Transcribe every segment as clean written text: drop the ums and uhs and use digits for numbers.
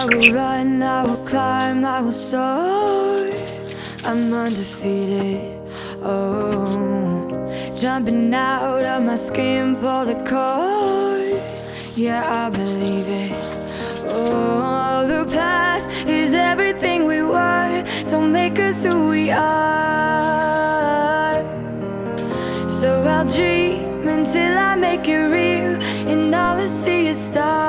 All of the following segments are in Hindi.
I will run, I will climb, I will soar. I'm undefeated. Oh, jumping out of my skin, pull the cord. Yeah, I believe it. Oh, the past is everything we were. Don't make us who we are. So I'll dream until I make it real, and all I see is stars.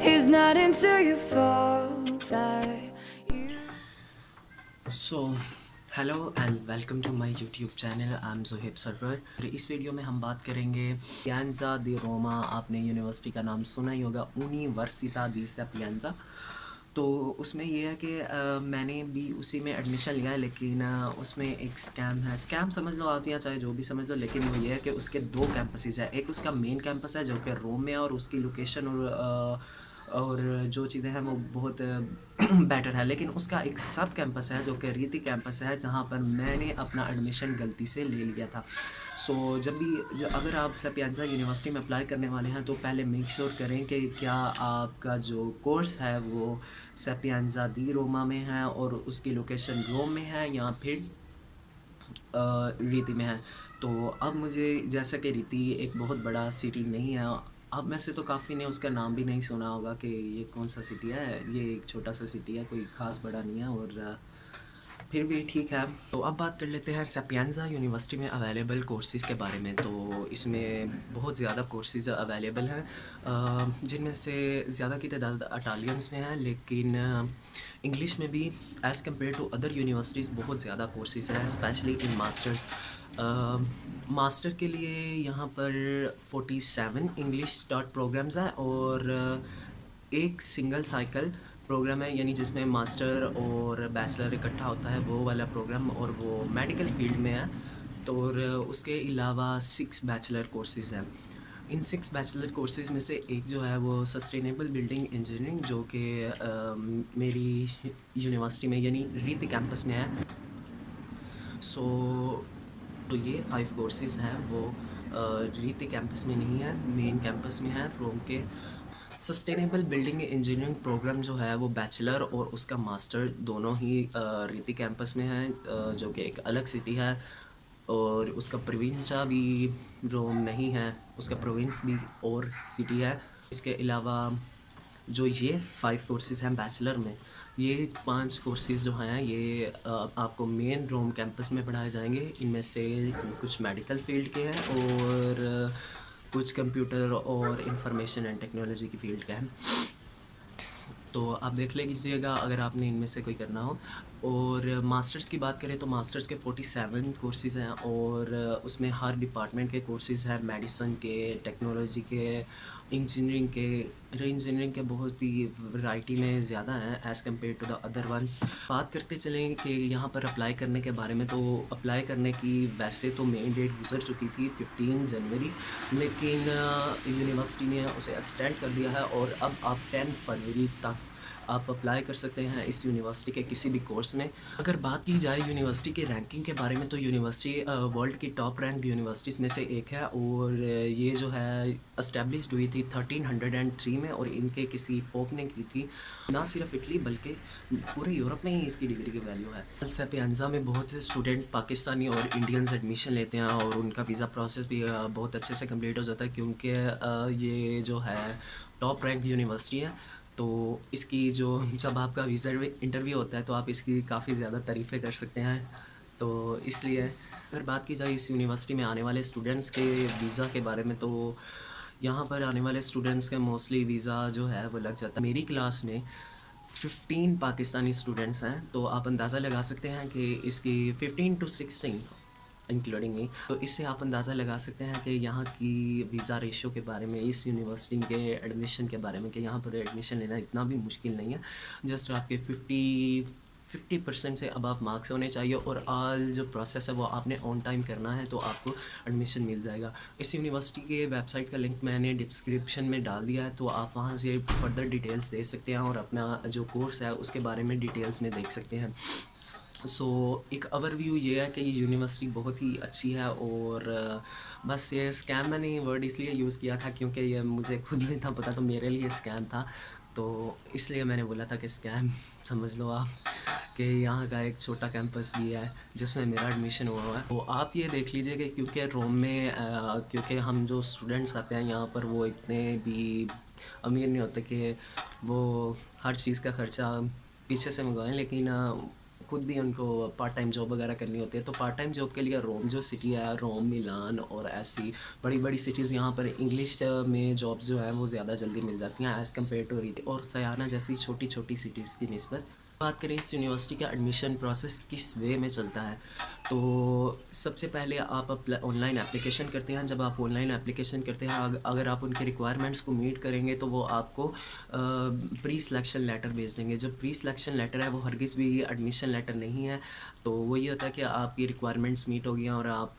It's not until you fall that you. So hello and welcome to my YouTube channel. I am Zoheb Sarwar. इस वीडियो में हम बात करेंगे पियान्जा दी रोमा। आपने यूनिवर्सिटी का नाम सुना ही होगा, यूनिवर्सिटा दी सपिएंजा। तो उसमें ये है कि मैंने भी उसी में एडमिशन लिया है, लेकिन उसमें एक स्कैम है। स्कैम समझ लो आप या चाहे जो भी समझ लो, लेकिन वो ये है कि उसके दो कैंपसेस है। एक उसका मेन कैंपस है जो कि रोम में है, और उसकी लोकेशन और जो चीज़ें हैं वो बहुत बेटर है। लेकिन उसका एक सब कैंपस है जो कि रीति कैंपस है, जहाँ पर मैंने अपना एडमिशन गलती से ले लिया था। सो अगर आप सपिएंजा यूनिवर्सिटी में अप्लाई करने वाले हैं तो पहले मेक श्योर करें कि क्या आपका जो कोर्स है वो सपिएंजा दी रोमा में है और उसकी लोकेशन रोम में है या फिर रीति में है। तो अब मुझे, जैसा कि रीति एक बहुत बड़ा सिटी नहीं है, अब में से तो काफ़ी ने उसका नाम भी नहीं सुना होगा कि ये कौन सा सिटी है। ये एक छोटा सा सिटी है, कोई ख़ास बड़ा नहीं है, और फिर भी ठीक है। तो अब बात कर लेते हैं सपिएंजा यूनिवर्सिटी में अवेलेबल कोर्सेज़ के बारे में। तो इसमें बहुत ज़्यादा कोर्सेज़ अवेलेबल हैं, जिनमें से ज़्यादा की तादाद इटालियंस में है, लेकिन इंग्लिश में भी as compare to other universities बहुत ज़्यादा कोर्सेज़ हैं, स्पेशली इन मास्टर्स। मास्टर के लिए यहाँ पर 47 इंग्लिश स्टार्ट प्रोग्राम्स हैं, और एक सिंगल साइकिल प्रोग्राम है, यानी जिसमें मास्टर और बैचलर इकट्ठा होता है, वो वाला प्रोग्राम, और वो मेडिकल फील्ड में है। तो और उसके अलावा 6 बैचलर कोर्सेज़ हैं। इन 6 बैचलर कोर्सेज़ में से एक जो है वो सस्टेनेबल बिल्डिंग इंजीनियरिंग, जो कि मेरी यूनिवर्सिटी में यानी रीति कैंपस में है। सो तो ये 5 कोर्सेज़ हैं वो रीति कैंपस में नहीं है, मेन कैंपस में है रोम के। सस्टेनेबल बिल्डिंग इंजीनियरिंग प्रोग्राम जो है वो बैचलर और उसका मास्टर दोनों ही रीति कैंपस में है, जो कि एक अलग सिटी है, और उसका प्रोविंसा भी रोम नहीं है, उसका प्रोविंस भी और सिटी है। इसके अलावा जो ये 5 कोर्सेज़ हैं बैचलर में, ये 5 कोर्सेज़ जो हैं ये आपको मेन रोम कैंपस में पढ़ाए जाएंगे। इनमें से कुछ मेडिकल फील्ड के हैं और कुछ कंप्यूटर और इंफॉर्मेशन एंड टेक्नोलॉजी की फील्ड का है। तो आप देख लीजिएगा अगर आपने इनमें से कोई करना हो। और मास्टर्स की बात करें तो मास्टर्स के 47 कोर्सेज़ हैं, और उसमें हर डिपार्टमेंट के कोर्सेज़ हैं, मेडिसिन के, टेक्नोलॉजी के, इंजीनियरिंग के। री इंजीनियरिंग के बहुत ही वैरायटी में ज़्यादा हैं as compare to the other ones. बात करते चलें कि यहाँ पर अप्लाई करने के बारे में, तो अप्लाई करने की वैसे तो मेन डेट गुजर चुकी थी 15 जनवरी, लेकिन यूनिवर्सिटी ने उसे एक्सटेंड कर दिया है, और अब आप 10 फरवरी तक आप अप्लाई कर सकते हैं इस यूनिवर्सिटी के किसी भी कोर्स में। अगर बात की जाए यूनिवर्सिटी के रैंकिंग के बारे में, तो यूनिवर्सिटी वर्ल्ड की टॉप रैंक यूनिवर्सिटीज़ में से एक है, और ये जो है इस्टेब्लिश्ड हुई थी 1303 में, और इनके किसी पोप ने की थी। ना सिर्फ इटली बल्कि पूरे यूरोप में ही इसकी डिग्री की वैल्यू है। सपिएंजा में बहुत से स्टूडेंट पाकिस्तानी और इंडियंस एडमिशन लेते हैं, और उनका वीज़ा प्रोसेस भी बहुत अच्छे से कंप्लीट हो जाता है, क्योंकि ये जो है टॉप रैंक यूनिवर्सिटी है। तो इसकी जो जब आपका वीज़ा इंटरव्यू होता है तो आप इसकी काफ़ी ज़्यादा तारीफ़ें कर सकते हैं। तो इसलिए अगर बात की जाए इस यूनिवर्सिटी में आने वाले स्टूडेंट्स के वीज़ा के बारे में, तो यहाँ पर आने वाले स्टूडेंट्स का मोस्टली वीज़ा जो है वो लग जाता है। मेरी क्लास में 15 पाकिस्तानी स्टूडेंट्स हैं, तो आप अंदाज़ा लगा सकते हैं कि इसकी 15 टू 16 इंक्लूडिंग मी, तो इससे आप अंदाज़ा लगा सकते हैं कि यहाँ की वीज़ा रेशो के बारे में, इस यूनिवर्सिटी के एडमिशन के बारे में, कि यहाँ पर एडमिशन लेना इतना भी मुश्किल नहीं है। जस्ट आपके 50% से अब आप मार्क्स होने चाहिए, और ऑल जो प्रोसेस है वो आपने ऑन टाइम करना है, तो आपको एडमिशन मिल जाएगा। इस यूनिवर्सिटी के वेबसाइट का लिंक मैंने डिस्क्रिप्शन में डाल दिया है, तो आप वहाँ से फर्दर डिटेल्स दे सकते हैं और अपना जो कोर्स है उसके बारे में डिटेल्स में देख सकते हैं। सो एक ओवरव्यू ये है कि ये यूनिवर्सिटी बहुत ही अच्छी है, और बस ये स्कैम मैंने ये वर्ड इसलिए यूज़ किया था क्योंकि ये मुझे खुद नहीं था पता, तो मेरे लिए स्कैम था, तो इसलिए मैंने बोला था कि स्कैम समझ लो आप, कि यहाँ का एक छोटा कैंपस भी है जिसमें मेरा एडमिशन हुआ है। तो आप ये देख लीजिए कि क्योंकि रोम में क्योंकि हम जो स्टूडेंट्स आते हैं यहाँ पर वो इतने भी अमीर नहीं होते कि वो हर चीज़ का खर्चा पीछे से मंगवाएं, लेकिन खुद भी उनको पार्ट टाइम जॉब वगैरह करनी होती है। तो पार्ट टाइम जॉब के लिए रोम जो सिटी है, रोम, मिलान और ऐसी बड़ी बड़ी सिटीज़, यहाँ पर इंग्लिश में जॉब्स जो है वो ज़्यादा जल्दी मिल जाती हैं एज़ कम्पेयर टू रीति और सयाना जैसी छोटी छोटी सिटीज़ की निस्बत। बात करें इस यूनिवर्सिटी का एडमिशन प्रोसेस किस वे में चलता है, तो सबसे पहले आप ऑनलाइन एप्लीकेशन करते हैं। जब आप ऑनलाइन एप्लीकेशन करते हैं, अगर आप उनके रिक्वायरमेंट्स को मीट करेंगे तो वो आपको प्री सिलेक्शन लेटर भेज देंगे। जो प्री सिलेक्शन लेटर है वो हरगिज़ भी एडमिशन लेटर नहीं है। तो वो ये होता है कि आपकी रिक्वायरमेंट्स मीट हो गई हैं और आप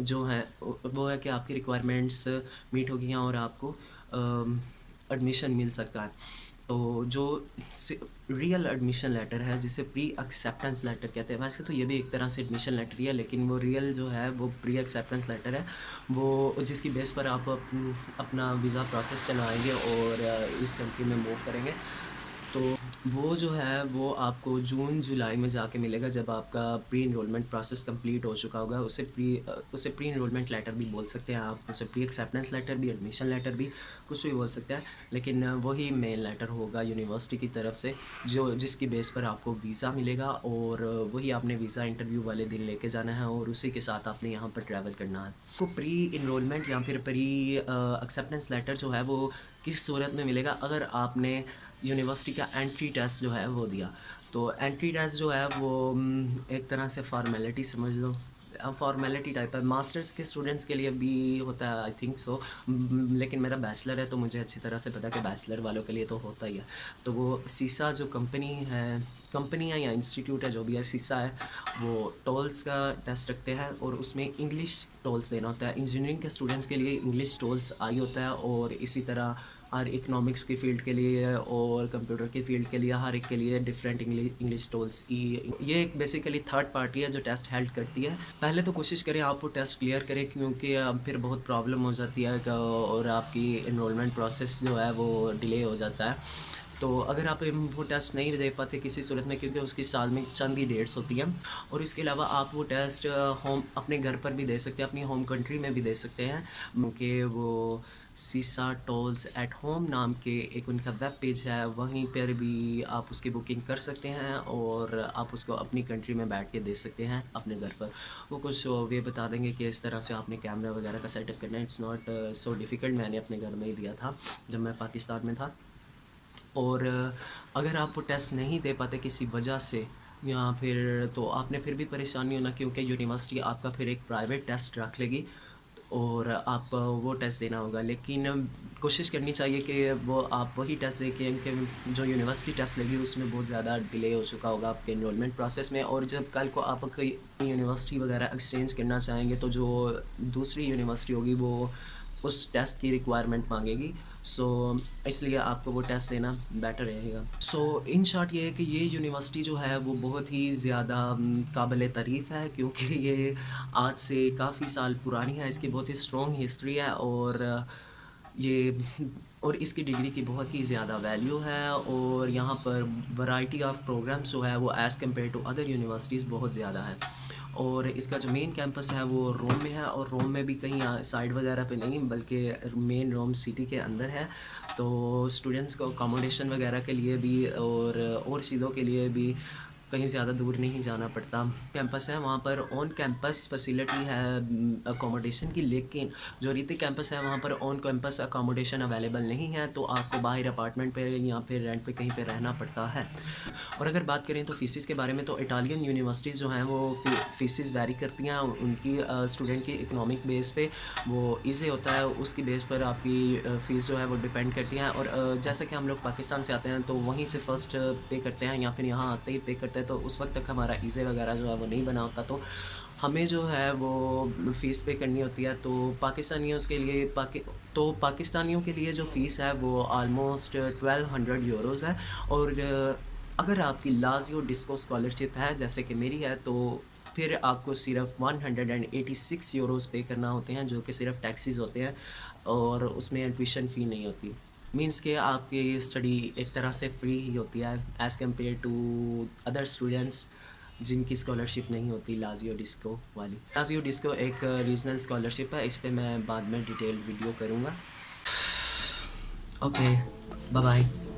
जो है वो है कि आपकी रिक्वायरमेंट्स मीट हो गई हैं और आपको एडमिशन मिल सकता है। तो जो रियल एडमिशन लेटर है जिसे प्री एक्सेप्टेंस लेटर कहते हैं, वैसे तो ये भी एक तरह से एडमिशन लेटर ही है, लेकिन वो रियल जो है वो प्री एक्सेप्टेंस लेटर है, वो जिसकी बेस पर आप अपना वीज़ा प्रोसेस चलवाएंगे और इस कंट्री में मूव करेंगे। तो वो जो है वो आपको जून जुलाई में जाके मिलेगा जब आपका प्री इनरोलमेंट प्रोसेस कंप्लीट हो चुका होगा। उसे प्री इनरोलमेंट लेटर भी बोल सकते हैं आप, उसे प्री एक्सेप्टेंस लेटर भी, एडमिशन लेटर भी, कुछ भी बोल सकते हैं, लेकिन वही मेन लेटर होगा यूनिवर्सिटी की तरफ से जो जिसकी बेस पर आपको वीज़ा मिलेगा, और वही आपने वीज़ा इंटरव्यू वाले दिन लेके जाना है और उसी के साथ आपने यहाँ पर ट्रैवल करना है। तो प्री इनरोलमेंट या फिर प्री एक्सेप्टेंस लेटर जो है वो किस सूरत में मिलेगा, अगर आपने यूनिवर्सिटी का एंट्री टेस्ट जो है वो दिया। तो एंट्री टेस्ट जो है वो एक तरह से फॉर्मेलिटी समझ लो, फॉर्मेलिटी टाइप है। मास्टर्स के स्टूडेंट्स के लिए भी होता है आई थिंक सो, लेकिन मेरा बैचलर है तो मुझे अच्छी तरह से पता है कि बैचलर वालों के लिए तो होता ही है। तो वो सीसा जो कंपनी है या इंस्टीट्यूट है जो भी है, सीसा है, वो टोल्स का टेस्ट रखते हैं और उसमें इंग्लिश टोल्स देना होता है। इंजीनियरिंग के स्टूडेंट्स के लिए इंग्लिश टोल्स आई होता है, और इसी तरह हर इकोनॉमिक्स की फ़ील्ड के लिए और कंप्यूटर की फ़ील्ड के लिए हर एक के लिए डिफरेंट इंग्लिश टोल्स। ये एक बेसिकली थर्ड पार्टी है जो टेस्ट हेल्ड करती है। पहले तो कोशिश करें आप वो टेस्ट क्लियर करें, क्योंकि फिर बहुत प्रॉब्लम हो जाती है और आपकी इनरोलमेंट प्रोसेस जो है वो डिले हो जाता है। तो अगर आप वो टेस्ट नहीं दे पाते किसी सूरत में, क्योंकि उसकी साल में चंद ही डेट्स होती हैं, और इसके अलावा आप वो टेस्ट होम अपने घर पर भी दे सकते हैं, अपनी होम कंट्री में भी दे सकते हैं, क्योंकि वो सीसा टोल्स एट होम नाम के एक उनका वेब पेज है, वहीं पर भी आप उसकी बुकिंग कर सकते हैं और आप उसको अपनी कंट्री में बैठ के दे सकते हैं अपने घर पर। वो कुछ वे बता देंगे कि इस तरह से आपने कैमरा वगैरह का सेटअप करना है। It's not so difficult. मैंने अपने घर में ही दिया था जब मैं पाकिस्तान में था। और अगर आप वो टेस्ट नहीं दे पाते किसी वजह से या फिर, तो आपने फिर भी परेशानी होना, क्योंकि यूनिवर्सिटी आपका फिर एक प्राइवेट टेस्ट रख लेगी और आप वो टेस्ट देना होगा। लेकिन कोशिश करनी चाहिए कि वो आप वही टेस्ट दें, क्योंकि जो यूनिवर्सिटी टेस्ट लगी उसमें बहुत ज़्यादा डिले हो चुका होगा आपके इनरोलमेंट प्रोसेस में, और जब कल को आप कोई यूनिवर्सिटी वगैरह एक्सचेंज करना चाहेंगे तो जो दूसरी यूनिवर्सिटी होगी वो उस टेस्ट की रिक्वायरमेंट मांगेगी। सो इसलिए आपको वो टेस्ट देना बेटर रहेगा। सो इन शॉर्ट ये है कि ये यूनिवर्सिटी जो है वो बहुत ही ज़्यादा काबिल तारीफ़ है, क्योंकि ये आज से काफ़ी साल पुरानी है, इसकी बहुत ही स्ट्रॉन्ग हिस्ट्री है, ये और इसकी डिग्री की बहुत ही ज़्यादा वैल्यू है, और यहाँ पर वैरायटी ऑफ प्रोग्राम्स जो है वो as compare to other universities बहुत ज़्यादा है। और इसका जो मेन कैंपस है वो रोम में है, और रोम में भी कहीं साइड वगैरह पे नहीं, बल्कि मेन रोम सिटी के अंदर है। तो स्टूडेंट्स को अकोमोडेशन वगैरह के लिए भी और चीज़ों के लिए भी कहीं ज़्यादा दूर नहीं जाना पड़ता। कैंपस है वहाँ पर ऑन कैंपस फैसिलिटी है अकोमोडेशन की, लेकिन जो रीति कैंपस है वहाँ पर ऑन कैंपस अकोमोडेशन अवेलेबल नहीं है, तो आपको बाहर अपार्टमेंट पे या फिर रेंट पे कहीं पे रहना पड़ता है। और अगर बात करें तो फ़ीसिस के बारे में, तो इटालियन यूनिवर्सिटीज़ जो हैं वो फ़ीसिस वैरी करती हैं उनकी स्टूडेंट की इकोनॉमिक बेस पे, वो ईज़ी होता है, उसकी बेस पर आपकी फ़ीस जो है वो डिपेंड करती है। और जैसा कि हम लोग पाकिस्तान से आते हैं तो वहीं से फ़र्स्ट पे करते हैं या फिर यहाँ आते ही पे करते हैं, तो उस वक्त तक हमारा ईज़े वगैरह जो है वो नहीं बना होता, तो हमें जो है वो फ़ीस पे करनी होती है। तो पाकिस्तानियों के लिए जो फ़ीस है वो आलमोस्ट 1200 यूरोज़ है, और अगर आपकी लाजियो डिस्को स्कॉलरशिप है जैसे कि मेरी है, तो फिर आपको सिर्फ 186 यूरोस पे करना होते हैं, जो कि सिर्फ टैक्सीज होते हैं और उसमें ट्यूशन फ़ी नहीं होती। मींस कि आपकी स्टडी एक तरह से फ्री ही होती है as compare to other students जिनकी स्कॉलरशिप नहीं होती लाजियो डिस्को वाली। लाजियो डिस्को एक रीजनल स्कॉलरशिप है, इस पे मैं बाद में डिटेल वीडियो करूँगा। Okay, bye bye.